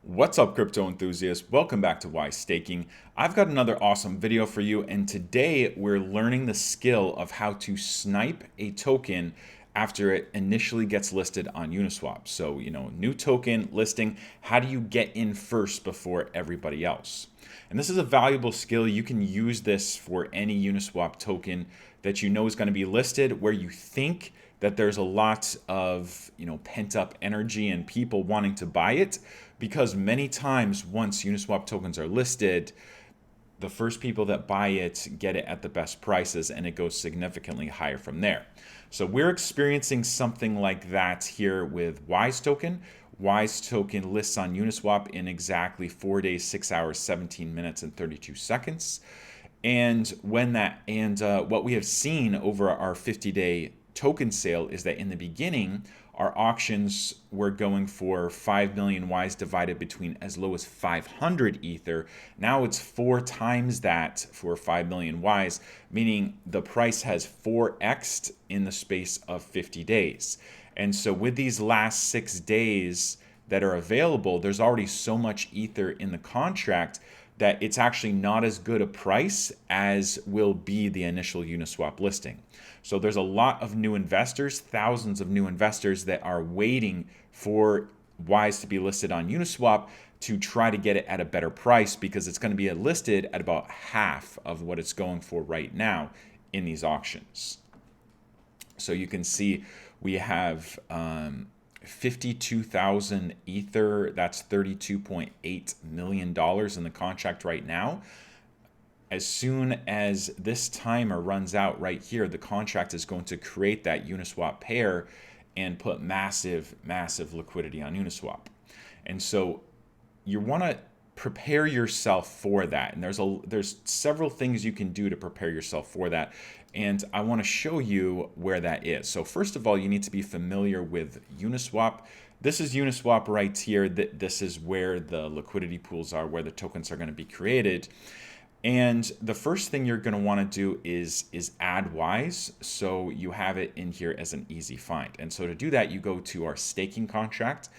What's up, crypto enthusiasts? Welcome back to Why Staking. I've got another awesome video for you, and today we're learning the skill of how to snipe a token after it initially gets listed on Uniswap. So, new token listing, how do you get in first before everybody else? And this is a valuable skill. You can use this for any Uniswap token that you know is going to be listed where you think that there's a lot of pent up energy and people wanting to buy it, because many times once Uniswap tokens are listed, the first people that buy it get it at the best prices, and it goes significantly higher from there. So we're experiencing something like that here with Wise token. Wise token lists on Uniswap in exactly 4 days, 6 hours, 17 minutes, and 32 seconds. And what we have seen over our 50-day token sale is that in the beginning, our auctions were going for 5 million Ys divided between as low as 500 Ether. Now it's 4 times that for 5 million Ys, meaning the price has 4x'd in the space of 50 days. And so with these last 6 days that are available, there's already so much Ether in the contract that it's actually not as good a price as will be the initial Uniswap listing. So there's a lot of new investors, thousands of new investors that are waiting for Wise to be listed on Uniswap to try to get it at a better price, because it's going to be listed at about half of what it's going for right now in these auctions. So you can see we have 52,000 Ether. That's $32.8 million in the contract right now. As soon as this timer runs out right here, the contract is going to create that Uniswap pair and put massive, massive liquidity on Uniswap. And so you want to prepare yourself for that. And there's several things you can do to prepare yourself for that. And I want to show you where that is. So first of all, you need to be familiar with Uniswap. This is Uniswap right here. This is where the liquidity pools are, where the tokens are going to be created. And the first thing you're going to want to do is add Wise, so you have it in here as an easy find. And so to do that, you go to our staking contract,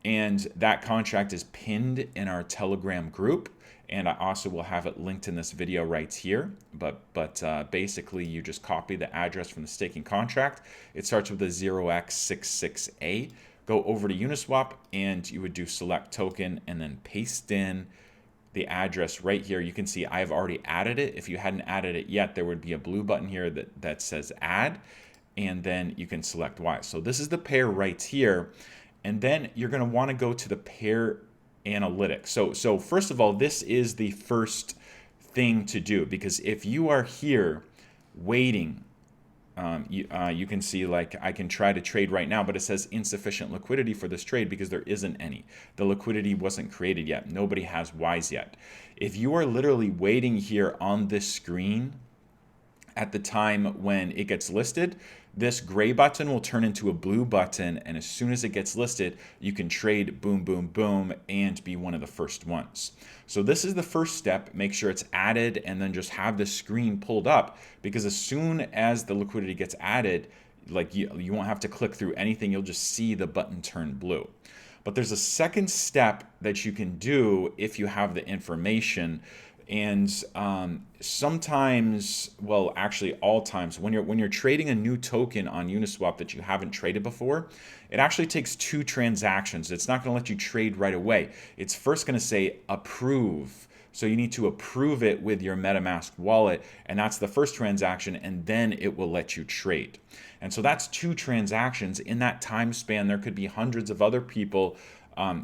and that contract is pinned in our Telegram group. And I also will have it linked in this video right here. But basically, you just copy the address from the staking contract. It starts with a 0x66A. Go over to Uniswap, and you would do select token and then paste in the address right here. You can see I've already added it. If you hadn't added it yet, there would be a blue button here that says add, and then you can select Wise. So this is the pair right here. And then you're going to want to go to the pair analytics. So first of all, this is the first thing to do, because if you are here waiting, you can see, like, I can try to trade right now, but it says insufficient liquidity for this trade because there isn't any. The liquidity wasn't created yet. Nobody has Wise yet. If you are literally waiting here on this screen at the time when it gets listed, this gray button will turn into a blue button, and as soon as it gets listed, you can trade boom, boom, boom, and be one of the first ones. So this is the first step. Make sure it's added, and then just have the screen pulled up, because as soon as the liquidity gets added, like you won't have to click through anything. You'll just see the button turn blue. But there's a second step that you can do if you have the information. And sometimes, well, actually all times, when you're trading a new token on Uniswap that you haven't traded before, it actually takes 2 transactions. It's not going to let you trade right away. It's first going to say approve. So you need to approve it with your MetaMask wallet, and that's the first transaction, and then it will let you trade. And so that's 2 transactions. In that time span, there could be hundreds of other people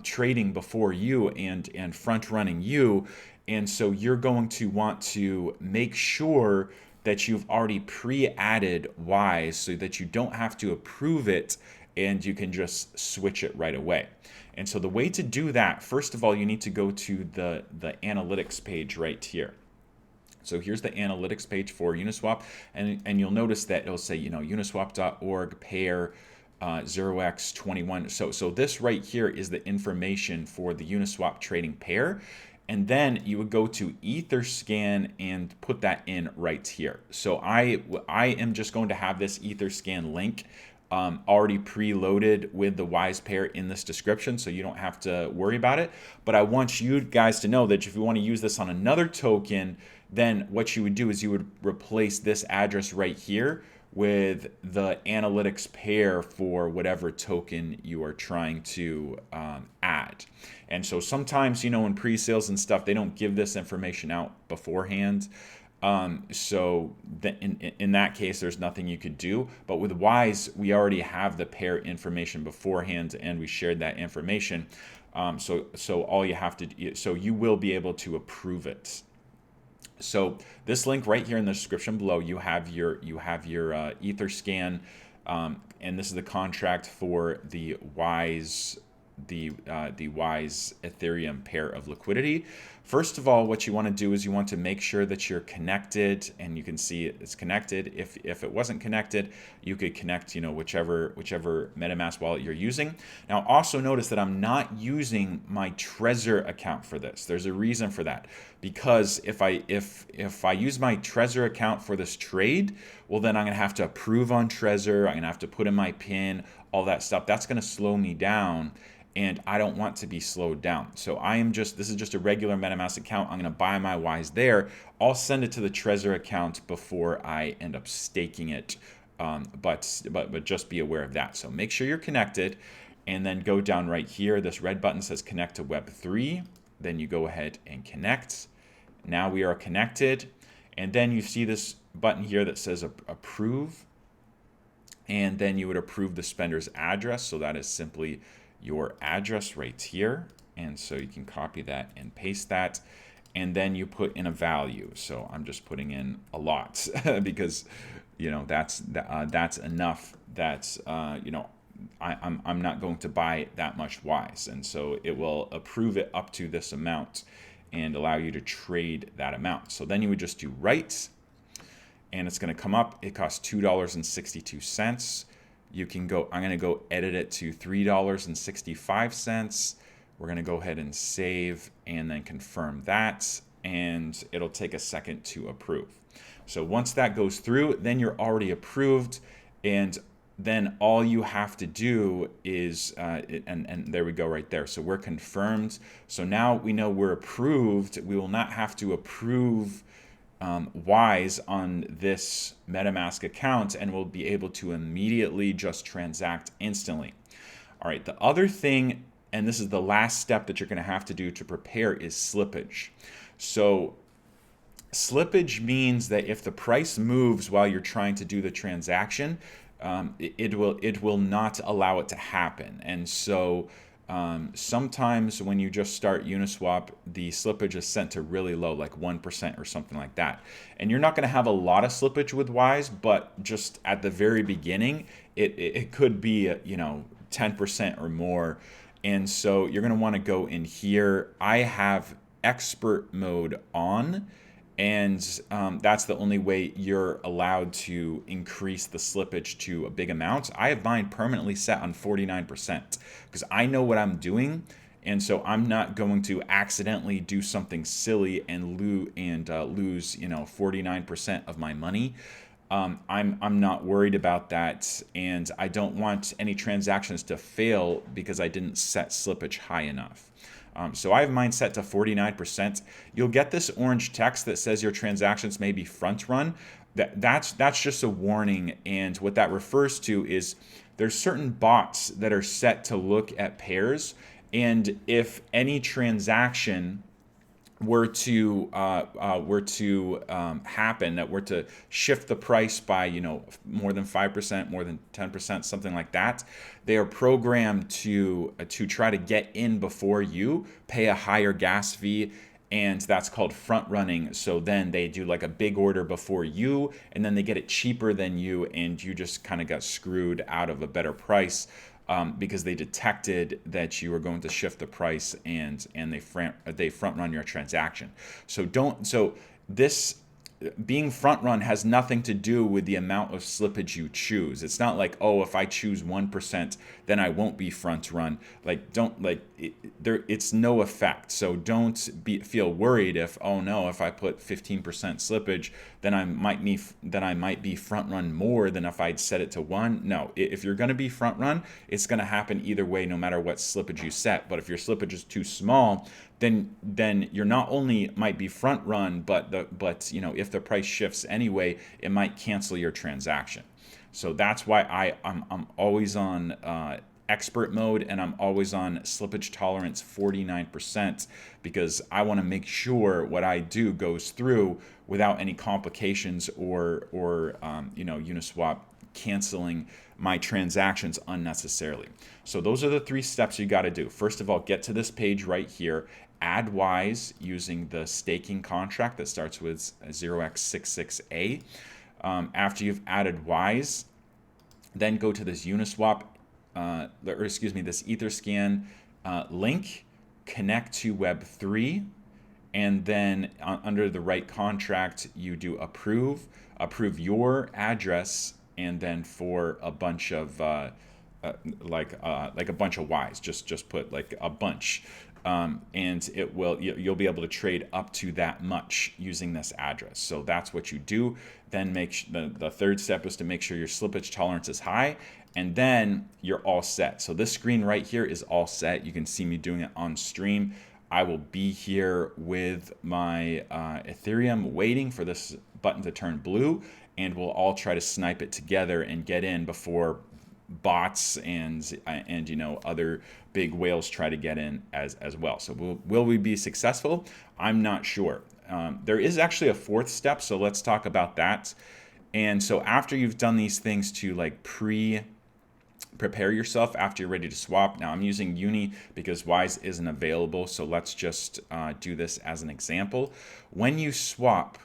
trading before you and front running you. And so you're going to want to make sure that you've already pre-added Wise so that you don't have to approve it, and you can just switch it right away. And so the way to do that, first of all, you need to go to the analytics page right here. So here's the analytics page for Uniswap, and you'll notice that it'll say, uniswap.org pair 0x21. So this right here is the information for the Uniswap trading pair. And then you would go to Etherscan and put that in right here. So I am just going to have this Etherscan link already preloaded with the Wise pair in this description, so you don't have to worry about it. But I want you guys to know that if you want to use this on another token, then what you would do is you would replace this address right here with the analytics pair for whatever token you are trying to add. And so sometimes, in pre-sales and stuff, they don't give this information out beforehand. So in that case, there's nothing you could do. But with Wise, we already have the pair information beforehand, and we shared that information. So all you have to do, so you will be able to approve it. So this link right here in the description below, you have your Etherscan, and this is the contract for the Wise Ethereum pair of liquidity. First of all, what you want to do is you want to make sure that you're connected, and you can see it's connected. If it wasn't connected, you could connect, whichever MetaMask wallet you're using. Now, also notice that I'm not using my Trezor account for this. There's a reason for that, because if I use my Trezor account for this trade, well, then I'm gonna have to approve on Trezor. I'm gonna have to put in my PIN, all that stuff. That's gonna slow me down, and I don't want to be slowed down. So this is just a regular MetaMask account. I'm gonna buy my Wise there. I'll send it to the Trezor account before I end up staking it. But just be aware of that. So make sure you're connected, and then go down right here. This red button says connect to Web3. Then you go ahead and connect. Now we are connected. And then you see this button here that says approve. And then you would approve the spender's address. So that is simply your address right here. And so you can copy that and paste that. And then you put in a value. So I'm just putting in a lot because, that's enough. That's, I'm not going to buy that much Wise. And so it will approve it up to this amount and allow you to trade that amount. So then you would just do write, and it's going to come up. It costs $2.62. You can go, I'm going to go edit it to $3.65. We're going to go ahead and save and then confirm that, and it'll take a second to approve. So once that goes through, then you're already approved, and then all you have to do is, and there we go right there. So we're confirmed. So now we know we're approved. We will not have to approve Wise on this MetaMask account, and we'll be able to immediately just transact instantly. All right, the other thing, and this is the last step that you're going to have to do to prepare, is slippage. So slippage means that if the price moves while you're trying to do the transaction, it will not allow it to happen. And so sometimes when you just start Uniswap, the slippage is set to really low, like 1% or something like that. And you're not going to have a lot of slippage with Wise, but just at the very beginning, it could be 10% or more. And so you're going to want to go in here. I have expert mode on, and that's the only way you're allowed to increase the slippage to a big amount. I have mine permanently set on 49% because I know what I'm doing, and so I'm not going to accidentally do something silly and lose 49% of my money. I'm not worried about that, and I don't want any transactions to fail because I didn't set slippage high enough. So I have mine set to 49%. You'll get this orange text that says your transactions may be front run. That's just a warning, and what that refers to is there's certain bots that are set to look at pairs, and if any transaction were to happen, that were to shift the price by more than 5%, more than 10%, something like that, they are programmed to try to get in before you, pay a higher gas fee, and that's called front running. So then they do like a big order before you, and then they get it cheaper than you, and you just kind of got screwed out of a better price. Because they detected that you were going to shift the price, and they front run your transaction. So being front run has nothing to do with the amount of slippage you choose. It's not like, oh, if I choose 1%, then I won't be front run. Like, don't like it, there. It's no effect. So don't feel worried if, oh no, if I put 15% slippage, then I might be front run more than if I'd set it to 1. No, if you're going to be front run, it's going to happen either way, no matter what slippage you set. But if your slippage is too small, then you're not only might be front run, but you know, if the price shifts anyway, it might cancel your transaction. So that's why I'm always on expert mode, and I'm always on slippage tolerance 49%, because I want to make sure what I do goes through without any complications or you know, Uniswap canceling my transactions unnecessarily. So those are the 3 steps you got to do. First of all, get to this page right here, add Wise using the staking contract that starts with 0x66A. After you've added Wise, then go to this Uniswap, this Etherscan link, connect to Web3, and then under the right contract, you do approve your address, and then for a bunch of like a bunch of Ys, just put like a bunch, and it will, you'll be able to trade up to that much using this address. So that's what you do. Then the third step is to make sure your slippage tolerance is high, and then you're all set. So this screen right here is all set. You can see me doing it on stream. I will be here with my Ethereum waiting for this button to turn blue, and we'll all try to snipe it together and get in before bots and you know, other big whales try to get in as well. So will we be successful? I'm not sure. There is actually a 4th step, so let's talk about that. And so after you've done these things to like prepare yourself, after you're ready to swap. Now I'm using Uni because Wise isn't available, so let's just do this as an example. When you swap,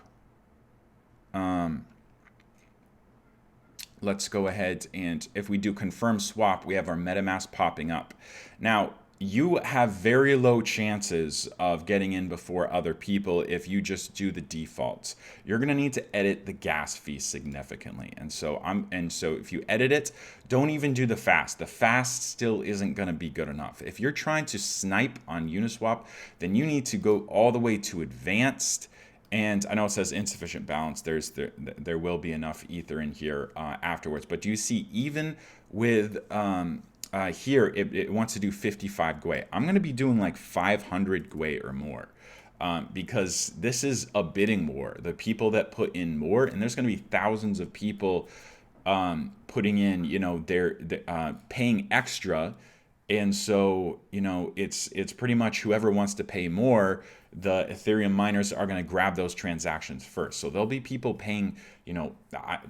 let's go ahead, and if we do confirm swap, we have our MetaMask popping up. Now, you have very low chances of getting in before other people if you just do the defaults. You're going to need to edit the gas fee significantly. And so if you edit it, don't even do the fast. The fast still isn't going to be good enough. If you're trying to snipe on Uniswap, then you need to go all the way to advanced. And I know it says insufficient balance. There will be enough ether in here afterwards. But do you see, even with here, it wants to do 55 Gwei. I'm going to be doing like 500 Gwei or more, because this is a bidding war. The people that put in more, and there's going to be thousands of people putting in, you know, they're paying extra. And so, you know, it's pretty much whoever wants to pay more, the Ethereum miners are going to grab those transactions first. So there'll be people paying, you know,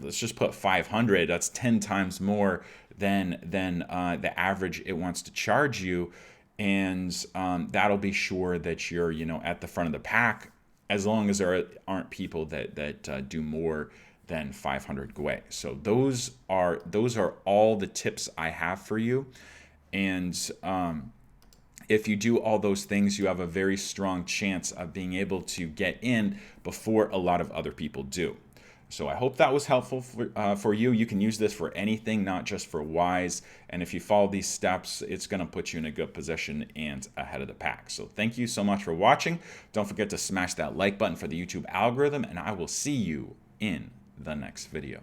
let's just put 500. That's 10 times more than the average it wants to charge you. And that'll be sure that you're, you know, at the front of the pack, as long as there aren't people that do more than 500 Gwei. So those are all the tips I have for you. And if you do all those things, you have a very strong chance of being able to get in before a lot of other people do. So I hope that was helpful for you. You can use this for anything, not just for Wise. And if you follow these steps, it's going to put you in a good position and ahead of the pack. So thank you so much for watching. Don't forget to smash that like button for the YouTube algorithm, and I will see you in the next video.